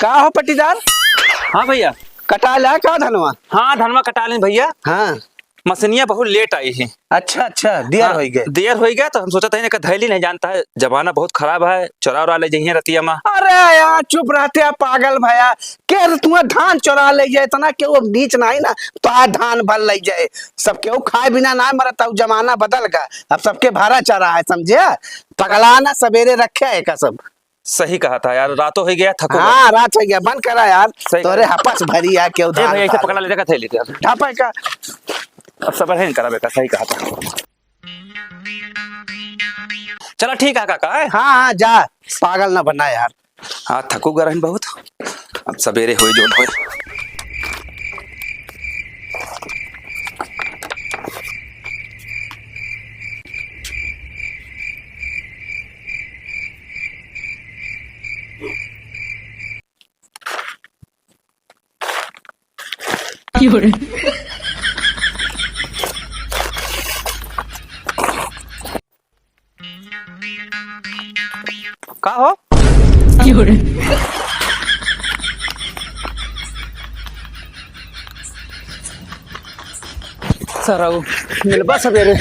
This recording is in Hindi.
का हो पट्टीदार? हाँ भैया। कटा ला का धनवा? हाँ धनवा कटा लें भैया। हाँ मसनिया बहुत लेट आई है। अच्छा अच्छा देर हाँ, हो गए। देर हो गया तो हम सोचा था धैली नहीं जानता है, जमाना बहुत खराब है, चुरा उरा ले जाइए रतिया में। अरे यार चुप रहते हैं पागल भैया के तुम्हें धान चुरा ले जाए इतना क्यों नीच नहीं ना तो आज धान भर ले जाए सब क्यों खाए बिना ना मरता जमाना बदल गया अब सबके भाड़ा चढ़ा है समझे पगला ना सवेरे रखे है का सब। सही कहा था यार, रातों हो गया थको। हाँ रात हो गया बंद करा यार तोरे कहा। हपस भरी है क्यों भैया ऐसे पकड़ा ले जाएगा थैली यार। ढापा का अब सबर है करा बेटा, सही कहा था। चला ठीक है काका है? हाँ हाँ जा पागल ना बना यार। हाँ थको गरम बहुत, अब सवेरे हो जो हो। का हो सर मिलबा सवेरे।